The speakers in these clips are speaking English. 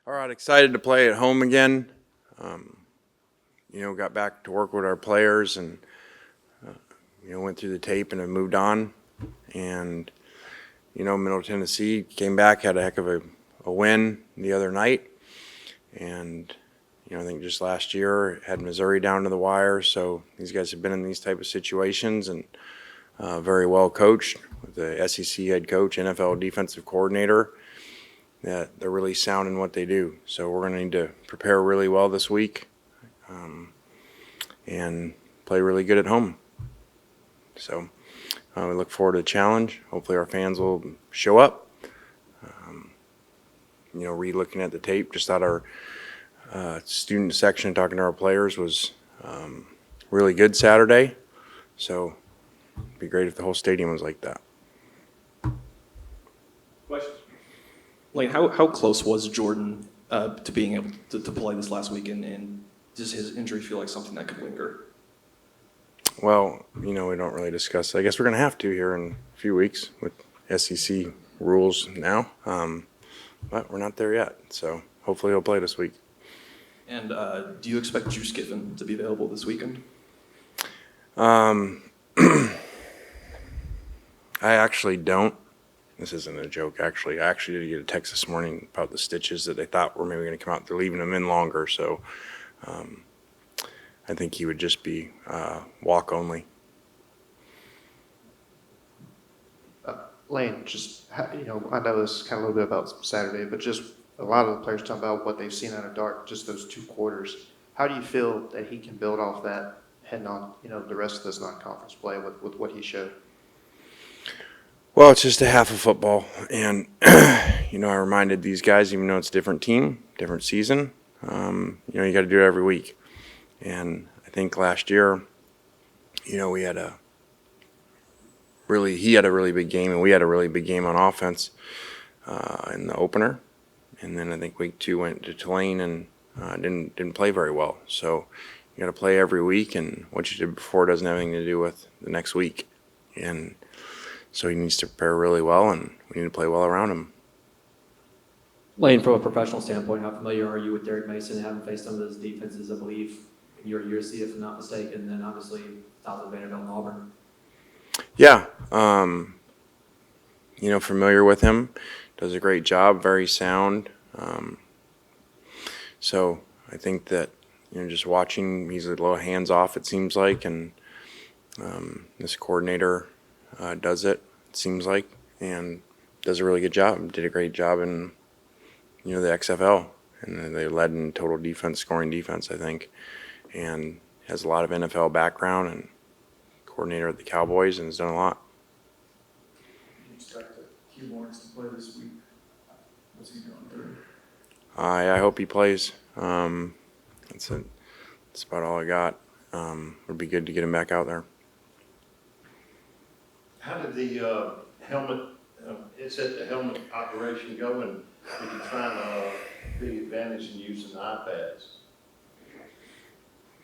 All right, excited to play at home again. Got back to work with our players and, went through the tape and have moved on. And, Middle Tennessee came back, had a heck of a win the other night. And, I think just last year had Missouri down to the wire. So these guys have been in these type of situations and very well coached with the SEC head coach, NFL defensive coordinator. That they're really sound in what they do. So we're going to need to prepare really well this week and play really good at home. So we look forward to the challenge. Hopefully our fans will show up. Re-looking at the tape, just thought our student section talking to our players was really good Saturday. So it'd be great if the whole stadium was like that. Questions? Lane, how close was Jordan to being able to play this last weekend, and does his injury feel like something that could linger? Well, we don't really discuss. I guess we're going to have to here in a few weeks with SEC rules now, but we're not there yet. So hopefully he'll play this week. And do you expect Kiffin to be available this weekend? I actually don't. This isn't a joke, actually. I actually did get a text this morning about the stitches that they thought were maybe going to come out. They're leaving them in longer, so I think he would just be walk only. Lane, I know this is kind of a little bit about Saturday, but just a lot of the players talking about what they've seen out of Dart, just those 2 quarters. How do you feel that he can build off that heading on, the rest of this non-conference play with what he showed? Well, it's just a half of football, and I reminded these guys, even though it's a different team, different season, you got to do it every week. And I think last year, he had a really big game, and we had a really big game on offense in the opener. And then I think week 2 went to Tulane and didn't play very well. So you got to play every week, and what you did before doesn't have anything to do with the next week. And so he needs to prepare really well, and we need to play well around him. Lane, from a professional standpoint, how familiar are you with Derek Mason, having faced some of those defenses, I believe, in your USC, if I'm not mistaken, and then obviously south of Vanderbilt and Auburn? Yeah, familiar with him. Does a great job, very sound. So I think that, just watching, he's a little hands-off, it seems like, and this coordinator does it seems like, and does a really good job. Did a great job in, the XFL, and they led in total defense, scoring defense, I think, and has a lot of NFL background and coordinator at the Cowboys and has done a lot. You expect Q Lawrence to play this week? What's he going through? I hope he plays. That's about all I got. Would be good to get him back out there. How did the helmet, the helmet operation go, and did you find big advantage in using the iPads?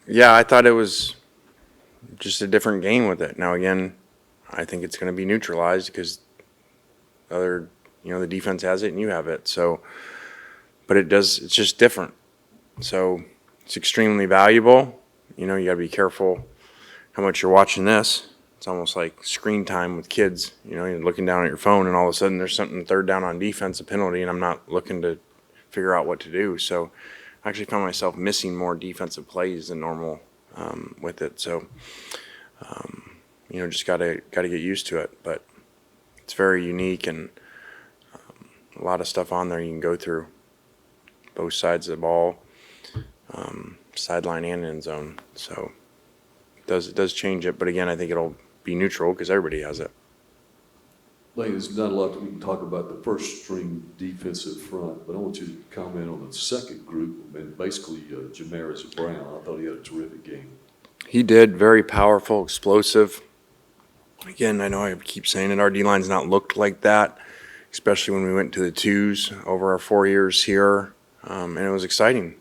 Yeah, I thought it was just a different game with it. Now, again, I think it's going to be neutralized because the defense has it and you have it. So, but it's just different. So it's extremely valuable. You got to be careful how much you're watching this. It's almost like screen time with kids. You're looking down at your phone and all of a sudden there's something third down on defense, a penalty, and I'm not looking to figure out what to do. So I actually found myself missing more defensive plays than normal with it. So, just got to get used to it. But it's very unique and a lot of stuff on there you can go through. Both sides of the ball, sideline and end zone. So it does change it. But again, I think it'll be neutral because everybody has it. Lane, there's not a lot that we can talk about the first string defensive front, but I want you to comment on the second group, and basically Jamaris Brown. I thought he had a terrific game. He did. Very powerful, explosive. Again, I know I keep saying it, our D-line's not looked like that, especially when we went to the 2s over our 4 years here, and it was exciting.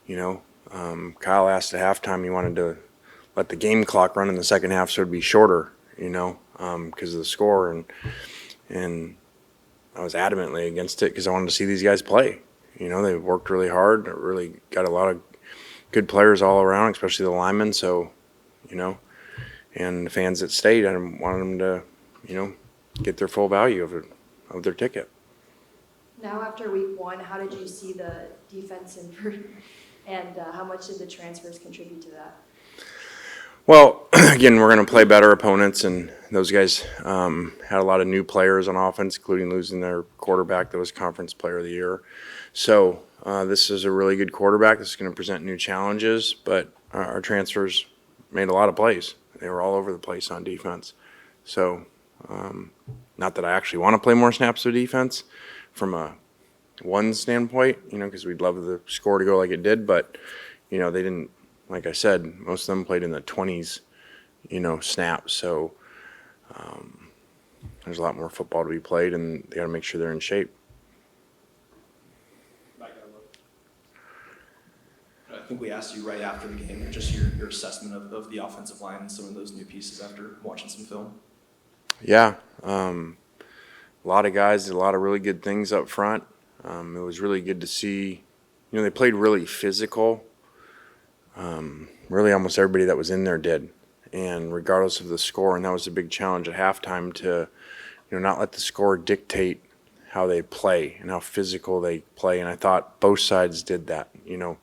Kyle asked at halftime he wanted to let the game clock run in the second half so it'd be shorter, because of the score, and I was adamantly against it because I wanted to see these guys play, You know, they worked really hard, really got a lot of good players all around, especially the linemen. So, you know, and the fans that stayed, I wanted them to, you know, get their full value of their ticket. Now, after week one, how did you see the defense improve, and how much did the transfers contribute to that? Well, again, we're going to play better opponents, and those guys had a lot of new players on offense, including losing their quarterback that was Conference Player of the Year. So this is a really good quarterback. This is going to present new challenges, but our transfers made a lot of plays. They were all over the place on defense. So not that I actually want to play more snaps of defense from a one standpoint, you know, because we'd love the score to go like it did, but, you know, they didn't. Like I said, most of them played in the 20s, you know, snaps. So there's a lot more football to be played, and they got to make sure they're in shape. I think we asked you right after the game, just your assessment of the offensive line and some of those new pieces after watching some film. Yeah, a lot of guys did a lot of really good things up front. It was really good to see. You know, they played really physical. Really almost everybody that was in there did, and regardless of the score, and that was a big challenge at halftime to, you know, not let the score dictate how they play and how physical they play, and I thought both sides did that. You know,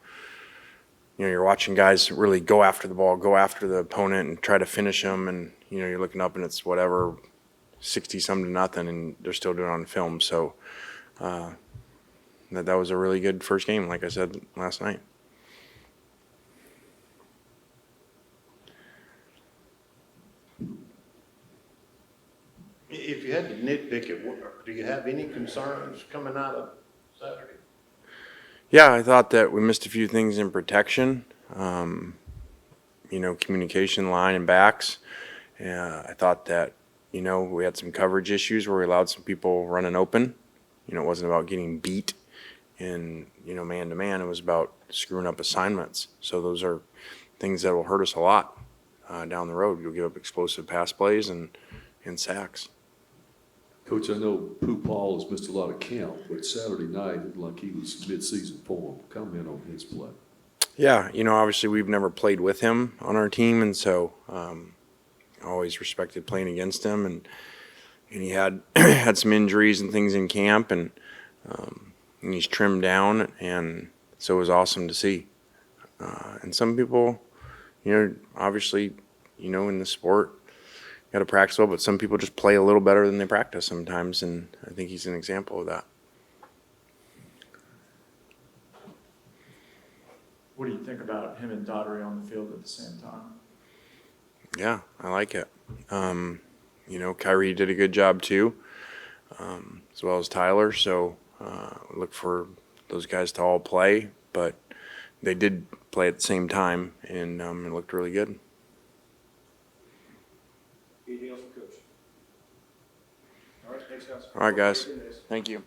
you're watching guys really go after the ball, go after the opponent, and try to finish them, and you know, you're looking up and it's whatever, 60-something to nothing, and they're still doing it on film. So that was a really good first game, like I said last night. If you had to nitpick it, do you have any concerns coming out of Saturday? Yeah, I thought that we missed a few things in protection, you know, communication line and backs. I thought that, you know, we had some coverage issues where we allowed some people running open. You know, it wasn't about getting beat in, you know, man-to-man. It was about screwing up assignments. So those are things that will hurt us a lot down the road. You'll give up explosive pass plays and sacks. Coach, I know Pooh Paul has missed a lot of camp, but Saturday night looked like he was mid-season form. Comment on his play. Yeah, you know, obviously we've never played with him on our team, and so always respected playing against him. And he had had some injuries and things in camp, and he's trimmed down, and so it was awesome to see. And some people, you know, obviously, you know, in the sport, got to practice well, but some people just play a little better than they practice sometimes, and I think he's an example of that. What do you think about him and Daugherty on the field at the same time? Yeah, I like it. You know, Kyrie did a good job too, as well as Tyler. So look for those guys to all play, but they did play at the same time, and it looked really good. Anything else for Coach? All right, thanks, guys. All right, guys. Thank you.